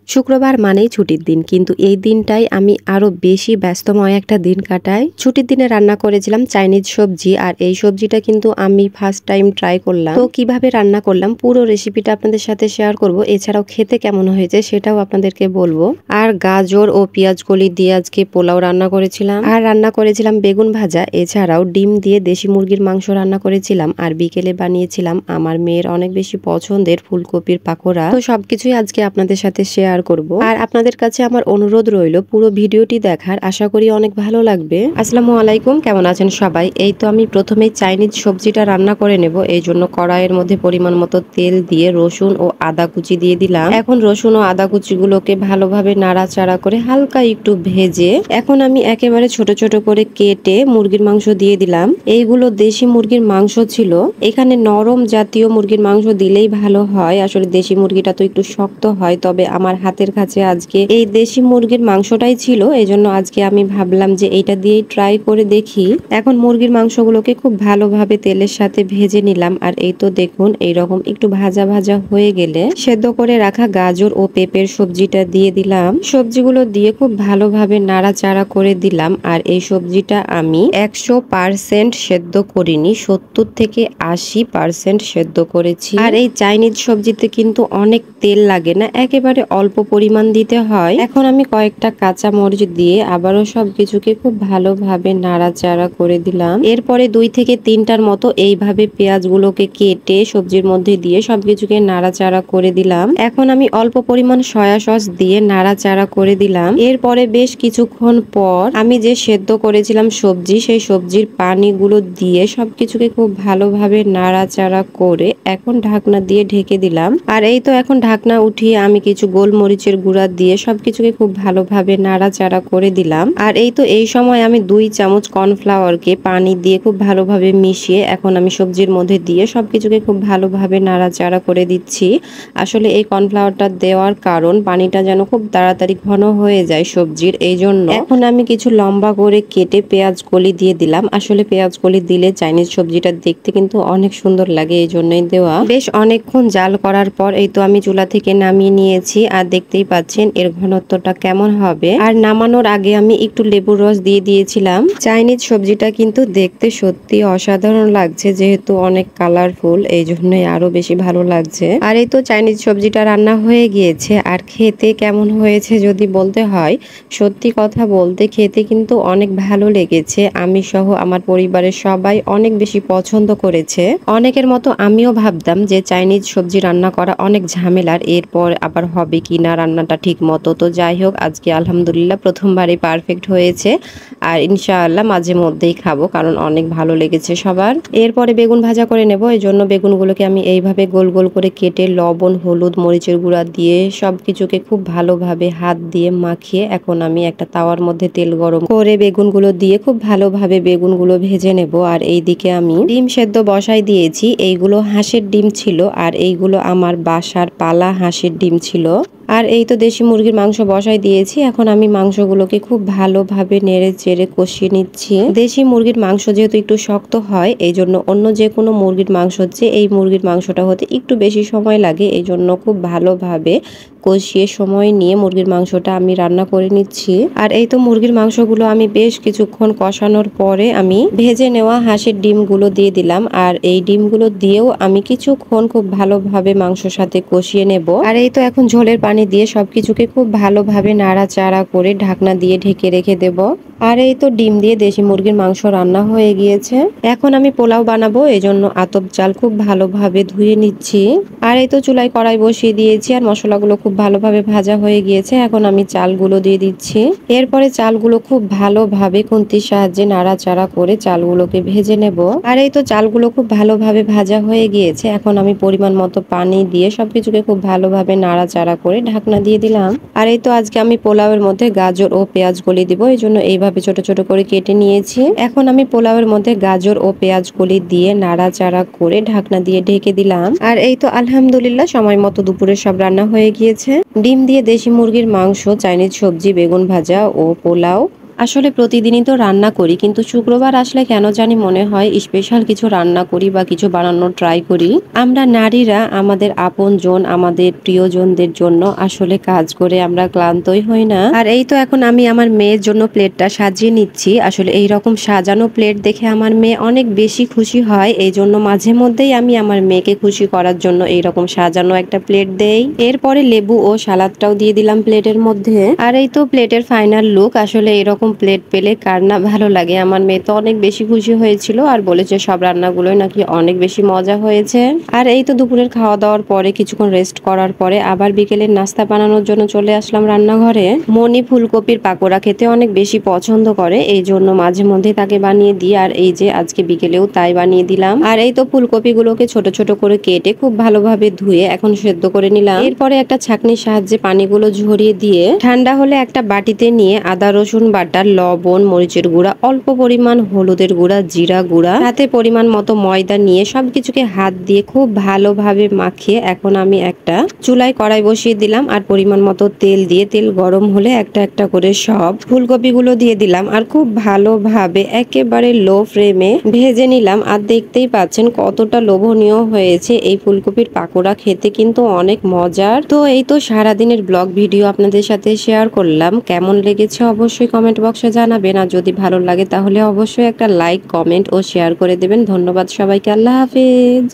শুক্রবার মানেই ছুটির দিন, কিন্তু এই দিনটাই আমি আরো বেশি ব্যস্তময় একটা দিন কাটাই। ছুটির দিনে রান্না করেছিলাম চাইনিজ সবজি, আর এই সবজিটা কিন্তু আমি ফার্স্ট টাইম ট্রাই করলাম। তো কিভাবে রান্না করলাম পুরো রেসিপিটা আপনাদের সাথে শেয়ার করব, এছাড়াও খেতে কেমন হয়েছে সেটাও আপনাদেরকে বলবো। আর গাজর ও পেঁয়াজ কলি দিয়ে আজকে পোলাও রান্না করেছিলাম, আর রান্না করেছিলাম বেগুন ভাজা, এছাড়াও ডিম দিয়ে দেশি মুরগির মাংস রান্না করেছিলাম, আর বিকেলে বানিয়েছিলাম আমার মেয়ের অনেক বেশি পছন্দের ফুলকপির পাকোড়া। তো সবকিছুই আজকে আপনাদের সাথে শেয়ার করব। আর আপনাদের কাছে আমার অনুরোধ রইল পুরো ভিডিওটি দেখার, আশা করি অনেক ভালো লাগবে। আসসালামু আলাইকুম, কেমন আছেন সবাই? এই তো আমি প্রথমেই চাইনিজ সবজিটা রান্না করে নেব, এই জন্য কড়াইয়ের মধ্যে পরিমাণ মতো তেল দিয়ে রসুন ও আদা কুচি দিয়ে দিলাম। এখন রসুন ও আদা কুচিগুলোকে ভালোভাবে নাড়াচাড়া করে হালকা একটু ভেজে এখন আমি একেবারে ছোট ছোট করে কেটে মুরগির মাংস দিয়ে দিলাম। এইগুলো দেশি মুরগির মাংস ছিল, এখানে নরম জাতীয় মুরগির মাংস দিলেই ভালো হয়। আসলে দেশি মুরগিটা তো একটু শক্ত হয়, তবে আমার হাতের কাছে আজকে এই দেশি মুরগির মাংসটাই ছিল, এজন্য আজকে আমি ভাবলাম যে এইটা দিয়েই ট্রাই করে দেখি। এখন মুরগির মাংসগুলোকে খুব ভালোভাবে তেলের সাথে ভেজে নিলাম, আর এই তো দেখুন এইরকম একটু ভাজা ভাজা হয়ে গেলে সেদ্ধ করে রাখা গাজর ও পেঁপের সবজিটা দিয়ে দিলাম। সবজিগুলো দিয়ে খুব ভালোভাবে নাড়াচাড়া করে দিলাম। আর এই সবজিটা আমি 100% সেদ্ধ করিনি, 70 থেকে 80% সেদ্ধ করেছি। আর এই চাইনিজ সবজিতে কিন্তু অনেক তেল লাগে না, একেবারে অল্প পরিমাণ দিতে হয়। এখন আমি কয়েকটা কাঁচা মরিচ দিয়ে আবারও সবকিছুকে খুব ভালোভাবে নাড়াচাড়া করে দিলাম। এরপরে 2 থেকে 3টার মতো এইভাবে পেঁয়াজগুলোকে কেটে সবজির মধ্যে দিয়ে সবকিছুকে নাড়াচাড়া করে দিলাম। এখন আমি অল্প পরিমাণ সয়া সস দিয়ে নাড়াচাড়া করে দিলাম। এরপরে বেশ কিছুক্ষণ পর আমি যে সেদ্ধ করেছিলাম সবজি, সেই সবজির পানিগুলো দিয়ে সবকিছুকে খুব ভালোভাবে নাড়াচাড়া করে এখন ঢাকনা দিয়ে ঢেকে দিলাম। আর এই তো এখন ঢাকনা উঠিয়ে আমি কিছু গোলমরিচের গুঁড়া দিয়ে সবকিছুকে খুব ভালোভাবে নাড়াচাড়া করে দিলাম। আর এই তো এই সময় আমি 2 চামচ কর্নফ্লাওয়ারকে পানি দিয়ে খুব ভালোভাবে মিশিয়ে এখন আমি সবজির মধ্যে দিয়ে সবকিছুকে খুব ভালোভাবে নাড়াচাড়া করে দিচ্ছি। আসলে এই কর্নফ্লাওয়ারটা দেওয়ার কারণ পানিটা যেন খুব তাড়াতাড়ি ঘন হয়ে যায় সবজির, এই জন্য। এখন আমি কিছু লম্বা করে কেটে পেঁয়াজ কলি দিয়ে দিলাম। আসলে পেঁয়াজ কলি দিলে চাইনিজ সবজিটা দেখতে কিন্তু অনেক সুন্দর লাগে, এই জন্যই দেওয়া। বেশ অনেকক্ষণ জাল করার পর এই তো আমি চুলা থেকে নামিয়ে নিয়েছি, আর দেখতেই পাচ্ছেন এর ঘনত্বটা কেমন হবে। আর নামানোর আগে আমি একটু লেবুর রস দিয়ে দিয়েছিলাম। চাইনিজ সবজিটা কিন্তু দেখতে সত্যি অসাধারণ লাগছে, যেহেতু অনেক কালারফুল, এই জন্যই আরো বেশি ভালো লাগছে। আর এই তো চাইনিজ সবজিটা রান্না হয়ে গিয়েছে। আর খেতে কেমন হয়েছে যদি বলতে হয়, সত্যি কথা বলতে খেতে কিন্তু অনেক ভালো লেগেছে। আমি সহ আমার পরিবারের সবাই অনেক বেশি পছন্দ করেছে। অনেকের মতো আমিও ভাবতাম যে চাইনিজ সবজি রান্না করা অনেক ঝামেলার, এরপর আবার হবে কি না রান্নাটা ঠিক মতো। তো যাই হোক, আজকে আলহামদুলিল্লাহ প্রথমবারই পারফেক্ট হয়েছে, আর ইনশাআল্লাহ মাঝে মধ্যেই খাবো, কারণ অনেক ভালো লেগেছে সবার। এরপরে বেগুন ভাজা করে নেব, এই জন্য বেগুনগুলোকে আমি এইভাবে গোল গোল করে কেটে লবণ, হলুদ, মরিচের গুঁড়া দিয়ে সবকিছুকে খুব ভালোভাবে হাত দিয়ে মাখিয়ে এখন আমি একটা তাওয়ার মধ্যে তেল গরম করে বেগুনগুলো দিয়ে খুব ভালোভাবে বেগুনগুলো ভেজে নেব। আর এইদিকে আমি ডিম সেদ্ধ বসাই দিয়েছি। এইগুলো হাঁসের ডিম ছিল, আর এইগুলো আমার বাসার পালা হাঁসের ডিম ছিল। আর এই তো দেশি মুরগির মাংস বসাই দিয়েছি। এখন আমি মাংসগুলোকে খুব ভালোভাবে নেড়ে চেড়ে কষিয়ে নিচ্ছি। দেশি মুরগির মাংস যেহেতু একটু শক্ত হয়, এই জন্য অন্য যে কোনো মুরগির মাংস হচ্ছে এই মুরগির মাংসটা হতে একটু বেশি সময় লাগে, এই জন্য খুব ভালোভাবে কষিয়ে সময় নিয়ে মুরগির মাংসটা আমি রান্না করে নিচ্ছি। আর এই তো মুরগির মাংসগুলো আমি বেশ কিছুক্ষণ কষানোর পরে আমি ভেজে নেওয়া হাঁসের ডিমগুলো দিয়ে দিলাম। আর এই ডিমগুলো দিয়েও আমি কিছুক্ষণ খুব ভালোভাবে মাংসর সাথে কষিয়ে নেব। আর এই তো এখন ঝোলের পানি দিয়ে সবকিছুকে খুব ভালোভাবে নাড়াচাড়া করে ঢাকনা দিয়ে ঢেকে রেখে দেব। আর এই তো ডিম দিয়ে দেশি মুরগির মাংস রান্না হয়ে গিয়েছে। এখন আমি পোলাও বানাবো, এই জন্য আতপ চাল খুব ভালোভাবে ধুয়ে নিচ্ছি। আর এই তো চুলায় কড়াই বসিয়ে দিয়েছি, আর মশলাগুলো খুব ভালোভাবে ভাজা হয়ে গিয়েছে। এখন আমি চালগুলো দিয়ে দিচ্ছি। এরপরে চালগুলো খুব ভালোভাবে খুন্তির সাহায্যে নাড়াচাড়া করে চালগুলোকে ভেজে নেব। আর এই তো চালগুলো খুব ভালোভাবে ভাজা হয়ে গিয়েছে। এখন আমি পরিমাণ মতো পানি দিয়ে সবকিছুকে খুব ভালোভাবে নাড়াচাড়া করে ঢাকনা দিয়ে দিলাম। আর এই তো আজকে আমি পোলাওয়ের মধ্যে গাজর ও পেঁয়াজ কলি দিব, এই জন্য এইভাবে ছোট ছোট করে কেটে নিয়েছি। এখন আমি পোলাওয়ের মধ্যে গাজর ও পেঁয়াজ কলি দিয়ে নাড়াচাড়া করে ঢাকনা দিয়ে ঢেকে দিলাম। আর এই তো আলহামদুলিল্লাহ সময় মতো দুপুরে সব রান্না হয়ে গিয়েছে। ডিম দিয়ে দেশি মুরগির মাংস, চাইনিজ সবজি, বেগুন ভাজা ও পোলাও আসলে প্রতিদিনই তো রান্না করি, কিন্তু শুক্রবার আসলে কেন জানি মনে হয় স্পেশাল কিছু রান্না করি বা কিছু বানানোর ট্রাই করি। আমরা নারীরা আমাদের আপনজন, আমাদের প্রিয়জনদের জন্য আসলে কাজ করে আমরা ক্লান্তই হই না। আর এই তো এখন আমি আমার মেয়ের জন্য প্লেটটা সাজিয়ে নিচ্ছি। আসলে এই রকম সাজানো প্লেট দেখে আমার মেয়ে অনেক বেশি খুশি হয়। এই জন্য মাঝে মধ্যেই আমি আমার মেয়েকে খুশি করার জন্য এইরকম সাজানো একটা প্লেট দেই। এরপরে লেবু ও সালাদটাও দিয়ে দিলাম প্লেটের মধ্যে। আর এই তো প্লেটের ফাইনাল লুক। আসলে এরকম প্লেট পেলে কার না ভালো লাগে। আমার মেয়ে তো অনেক বেশি খুশি হয়েছিল আর বলেছে সব রান্নাগুলোই নাকি অনেক বেশি মজা হয়েছে। আর এই তো দুপুরের খাওয়া দাওয়ার পরে কিছুক্ষণ রেস্ট করার পরে আবার বিকেলের নাস্তা বানানোর জন্য চলে আসলাম রান্নাঘরে। মনি ফুলকপির পাকোড়া খেতে অনেক বেশি পছন্দ করে, এই জন্য মাঝে মধ্যে তাকে বানিয়ে দিই। আর এই যে আজকে বিকেলেও তাই বানিয়ে দিলাম। আর এই তো ফুলকপিগুলোকে ছোট ছোট করে কেটে খুব ভালোভাবে ধুয়ে এখন সেদ্ধ করে নিলাম। এরপরে একটা ছাঁকনির সাহায্যে পানিগুলো ঝরিয়ে দিয়ে ঠান্ডা হলে একটা বাটিতে নিয়ে আদা রসুন বাটা, লবণ, মরিচের গুঁড়া, অল্প পরিমাণ হলুদের গুঁড়া, জিরা গুঁড়া, সাথে পরিমাণ মতো ময়দা নিয়ে সবকিছুকে হাত দিয়ে খুব ভালোভাবে মাখিয়ে এখন আমি একটা চুলায় কড়াই বসিয়ে দিলাম। আর পরিমাণ মতো তেল দিয়ে তেল গরম হলে একটা একটা করে সব ফুলকপিগুলো দিয়ে দিলাম আর খুব ভালোভাবে একেবারে লো ফ্লেমে ভেজে নিলাম। আর দেখতেই পাচ্ছেন কতটা লোভনীয় হয়েছে। এই ফুলকপির পাকোড়া খেতে কিন্তু অনেক মজার। তো এই তো সারাদিনের ব্লগ ভিডিও আপনাদের সাথে শেয়ার করলাম। কেমন লেগেছে অবশ্যই কমেন্ট বক্সে জানাবেন। আর যদি ভালো লাগে তাহলে অবশ্যই একটা লাইক, কমেন্ট ও শেয়ার করে দেবেন। ধন্যবাদ সবাইকে। আল্লাহ হাফেজ।